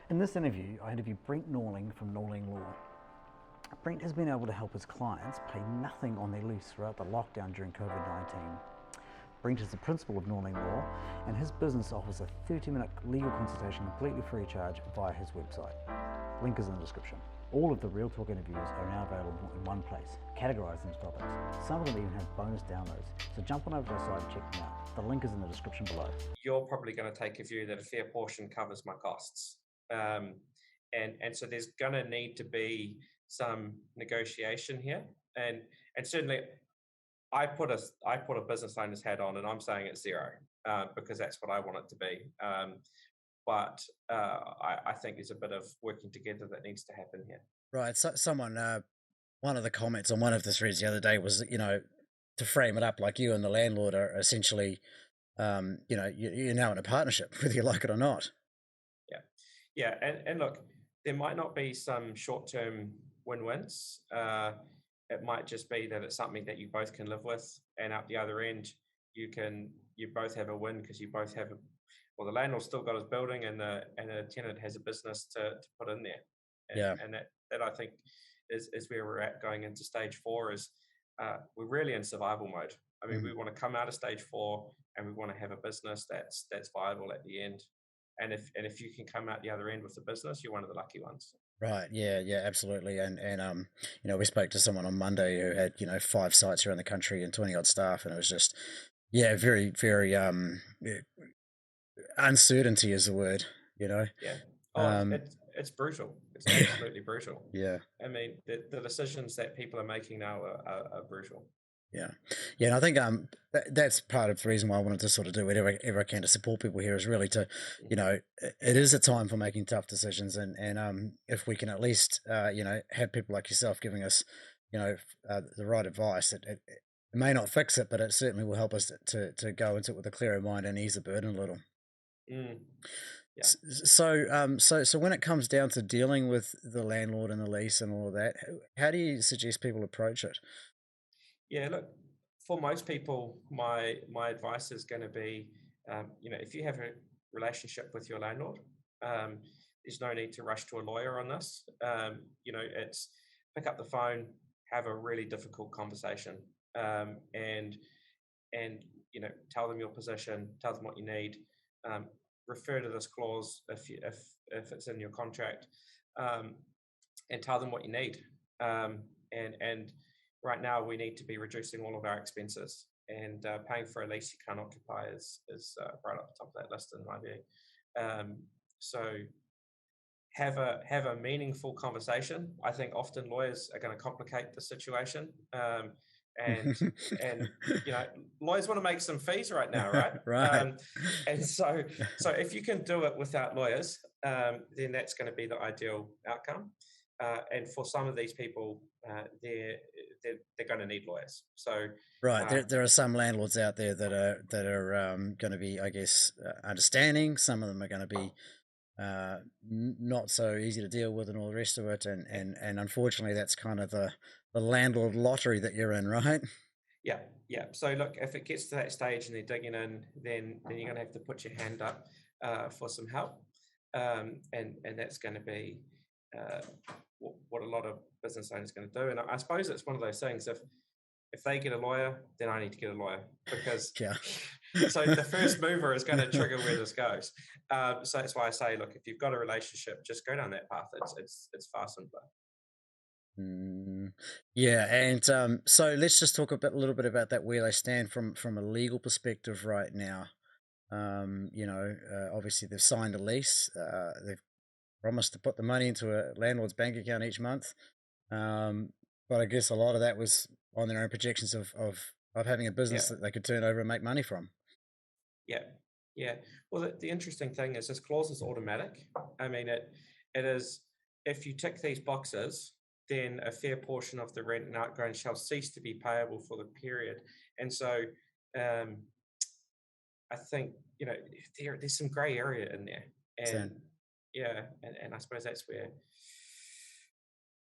In this interview, I interviewed Brent Norling from Norling Law. Brent has been able to help his clients pay nothing on their lease throughout the lockdown during Covid-19. Brent is the principal of Norling Law, and his business offers a 30-minute legal consultation completely free of charge via his website. Link is in the description. All of the Real Talk interviews are now available in one place, categorised into topics. Some of them even have bonus downloads, so jump on over to the site and check them out. The link is in the description below. You're probably going to take a view that a fair portion covers my costs. And so there's going to need to be some negotiation here. And certainly I put a business owner's hat on, and I'm saying it's zero because that's what I want it to be. But I think there's a bit of working together that needs to happen here. Right. So someone, one of the comments on one of the threads the other day was, to frame it up like you and the landlord are essentially, you're now in a partnership, whether you like it or not. Yeah. And look, there might not be some short-term win-wins. It might just be that it's something that you both can live with, and out the other end, you both have a win because you both have the landlord's still got his building, and the tenant has a business to put in there. And that I think is where we're at going into stage 4. Is we're really in survival mode. I mean, we want to come out of stage 4 and we want to have a business that's viable at the end. And if you can come out the other end with the business, you're one of the lucky ones. Right. Yeah, absolutely. And we spoke to someone on Monday who had, 5 sites around the country and 20 odd staff, and it was just, very, very, uncertainty is the word, Yeah. It's brutal. It's absolutely brutal. Yeah. I mean, the decisions that people are making now are brutal. Yeah. And I think that's part of the reason why I wanted to sort of do whatever I can to support people here, is really to, it is a time for making tough decisions, and if we can at least have people like yourself giving us the right advice, it may not fix it, but it certainly will help us to go into it with a clearer mind and ease the burden a little. Yeah. So when it comes down to dealing with the landlord and the lease and all of that, how do you suggest people approach it? Yeah, look, for most people, my advice is going to be, if you have a relationship with your landlord, there's no need to rush to a lawyer on this. It's pick up the phone, have a really difficult conversation, and tell them your position, tell them what you need, refer to this clause if it's in your contract, and tell them what you need. And right now, we need to be reducing all of our expenses, and paying for a lease you can't occupy is right up the top of that list in my view. So have a meaningful conversation. I think often lawyers are going to complicate the situation, and lawyers want to make some fees right now, right? Right. And so if you can do it without lawyers, then that's going to be the ideal outcome. And for some of these people, they're going to need lawyers. So right, there are some landlords out there that are going to be, I guess, understanding. Some of them are going to be not so easy to deal with, and all the rest of it. And unfortunately, that's kind of the landlord lottery that you're in, right? Yeah. So look, if it gets to that stage and they're digging in, then you're going to have to put your hand up for some help, and that's going to be what a lot of business owners are going to do. And I suppose it's one of those things, if they get a lawyer, then I need to get a lawyer, because so the first mover is going to trigger where this goes. So that's why I say, look, if you've got a relationship, just go down that path. It's far simpler. Yeah, and so let's just talk a little bit about that, where they stand from a legal perspective right now. Obviously they've signed a lease. They've promised to put the money into a landlord's bank account each month, but I guess a lot of that was on their own projections of having a business that they could turn over and make money from. Yeah. Well, the interesting thing is this clause is automatic. I mean, it is, if you tick these boxes, then a fair portion of the rent and outgoing shall cease to be payable for the period. And so I think there's some grey area in there, and and I suppose that's where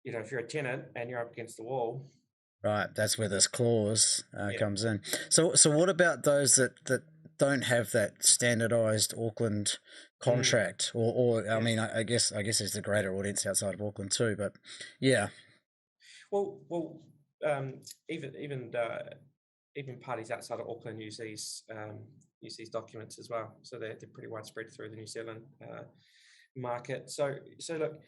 if you're a tenant and you're up against the wall, right, that's where this clause comes in. So what about those that don't have that standardized Auckland contract, or I mean, I guess there's a greater audience outside of Auckland too, but yeah. Well, even parties outside of Auckland use these documents as well, so they're pretty widespread through the New Zealand market. So look,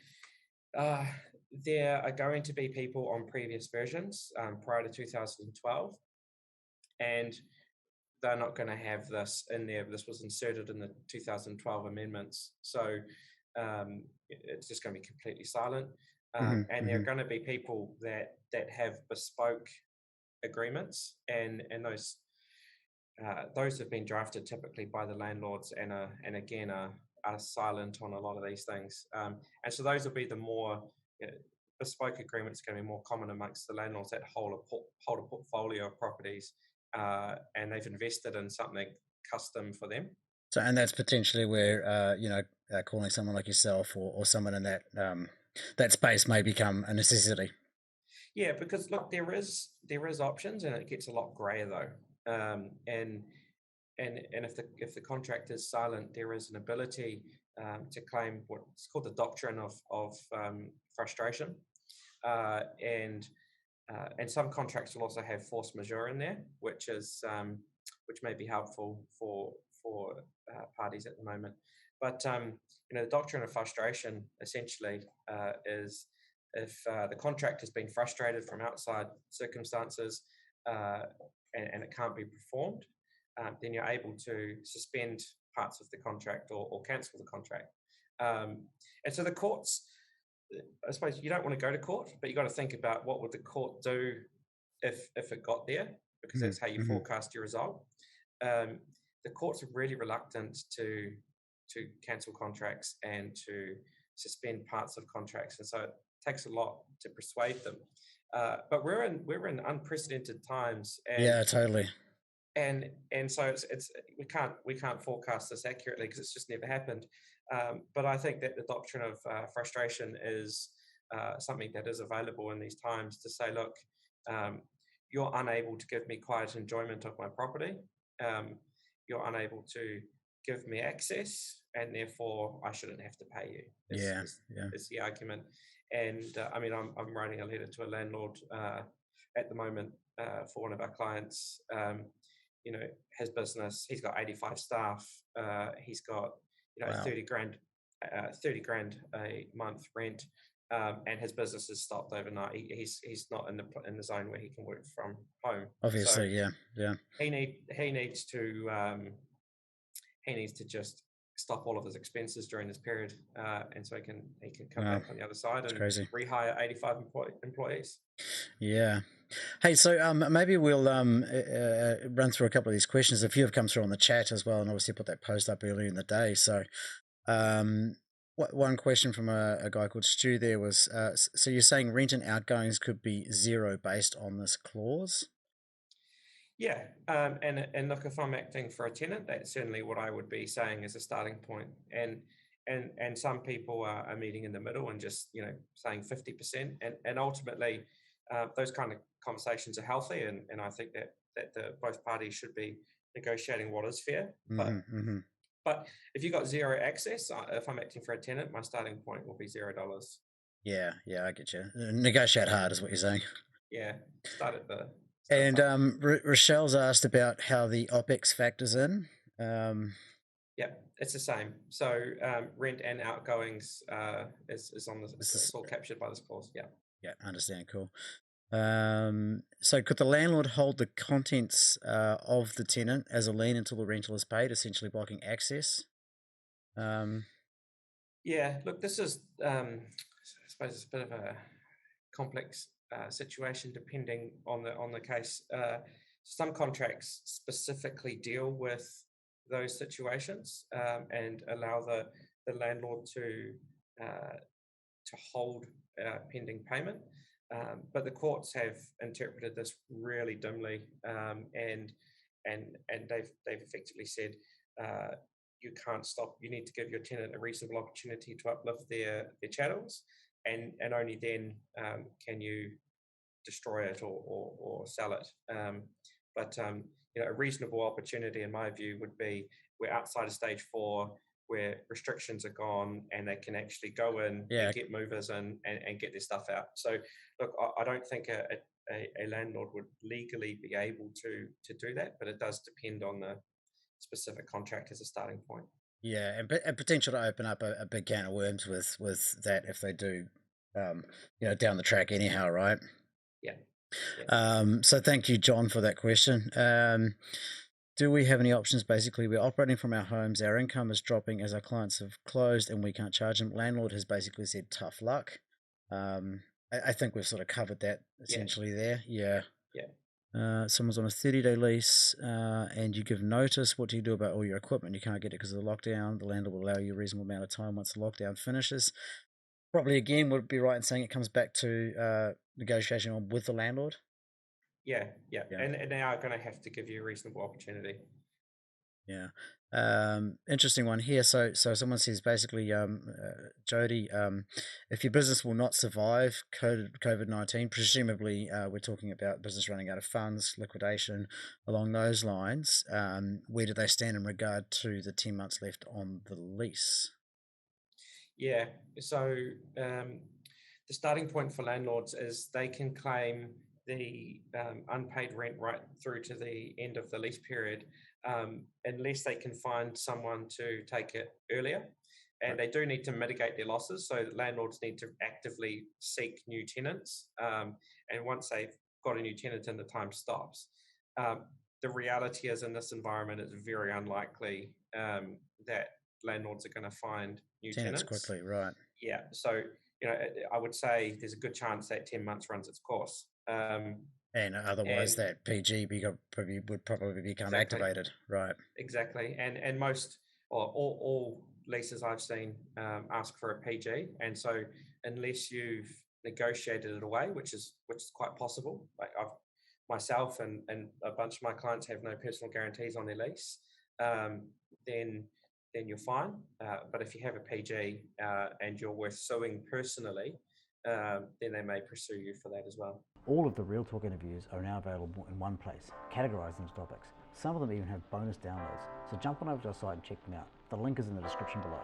there are going to be people on previous versions prior to 2012, and they're not going to have this in there. This was inserted in the 2012 amendments, so it's just going to be completely silent. And there are going to be people that have bespoke agreements, and those have been drafted typically by the landlords, and again are silent on a lot of these things. And so those will be the more bespoke agreements, going to be more common amongst the landlords that hold a portfolio of properties, and they've invested in something custom for them. So, and that's potentially where calling someone like yourself or someone in that that space may become a necessity. Yeah, because look, there is options, and it gets a lot grayer though. And if the contract is silent, there is an ability to claim what's called the doctrine of frustration, and some contracts will also have force majeure in there, which may be helpful for parties at the moment. But the doctrine of frustration essentially is if the contract has been frustrated from outside circumstances and it can't be performed, then you're able to suspend parts of the contract or cancel the contract. And so the courts, I suppose you don't want to go to court, but you got to think about what would the court do if it got there, because that's how you forecast your result. The courts are really reluctant to cancel contracts and to suspend parts of contracts, and so it takes a lot to persuade them. But we're in unprecedented times. And, yeah, totally. And so it's we can't forecast this accurately because it's just never happened. But I think that the doctrine of frustration is something that is available in these times to say, look, you're unable to give me quiet enjoyment of my property. You're unable to give me access, and therefore I shouldn't have to pay you. Is the argument. And I mean, I'm writing a letter to a landlord at the moment for one of our clients. His business, he's got 85 staff. He's got wow. 30 grand a month rent, and his business has stopped overnight. He's not in the zone where he can work from home. Obviously, so yeah. He needs to just stop all of his expenses during this period, and so he can come back on the other side and rehire 85 employees. Yeah. Hey, so maybe we'll run through a couple of these questions. A few have come through on the chat as well, and obviously put that post up earlier in the day. So one question from a guy called Stu there was, so you're saying rent and outgoings could be zero based on this clause? Yeah, and look, if I'm acting for a tenant, that's certainly what I would be saying as a starting point. And some people are meeting in the middle and just saying 50%, and ultimately those kind of conversations are healthy, and I think that both parties should be negotiating what is fair. But if you've got zero access, if I'm acting for a tenant, my starting point will be $0. Yeah, I get you. Negotiate hard is what you're saying. Yeah, start at the. And Rochelle's asked about how the OPEX factors in. Yeah, it's the same. So rent and outgoings is on the. It's all captured by this clause. Yeah. Yeah, understand. Cool. So could the landlord hold the contents of the tenant as a lien until the rental is paid, essentially blocking access? Yeah. Look, this is I suppose it's a bit of a complex situation depending on the case. Some contracts specifically deal with those situations and allow the landlord to hold pending payment, but the courts have interpreted this really dimly, and they've effectively said you can't stop. You need to give your tenant a reasonable opportunity to uplift their chattels, and only then can you destroy it or sell it. But a reasonable opportunity in my view would be we're outside of stage 4, where restrictions are gone and they can actually go in and get movers in and get their stuff out. So look, I don't think a landlord would legally be able to do that, but it does depend on the specific contract as a starting point. Yeah, and potential to open up a big can of worms with that if they do, down the track anyhow, right? Yeah. So thank you, John, for that question. Do we have any options? Basically, we're operating from our homes. Our income is dropping as our clients have closed and we can't charge them. Landlord has basically said tough luck. I think we've sort of covered that essentially there. Yeah. Someone's on a 30-day lease and you give notice. What do you do about all your equipment? You can't get it because of the lockdown. The landlord will allow you a reasonable amount of time once the lockdown finishes. Probably, again, would it be right in saying it comes back to negotiation with the landlord? Yeah. And they are going to have to give you a reasonable opportunity. Yeah. Interesting one here. So someone says basically, Jody, if your business will not survive COVID-19, presumably we're talking about business running out of funds, liquidation, along those lines, where do they stand in regard to the 10 months left on the lease? Yeah, so the starting point for landlords is they can claim the unpaid rent right through to the end of the lease period, unless they can find someone to take it earlier. And they do need to mitigate their losses, so landlords need to actively seek new tenants. And once they've got a new tenant in, the time stops. The reality is, in this environment, it's very unlikely that landlords are going to find new tenants quickly, right? Yeah, so I would say there's a good chance that 10 months runs its course. And otherwise, that PG would probably become activated, right? Exactly, and most or all leases I've seen ask for a PG, and so unless you've negotiated it away, which is quite possible, like myself and a bunch of my clients have no personal guarantees on their lease, then you're fine. But if you have a PG and you're worth suing personally, then they may pursue you for that as well. All of the Real Talk interviews are now available in one place, categorised into topics. Some of them even have bonus downloads, so jump on over to our site and check them out. The link is in the description below.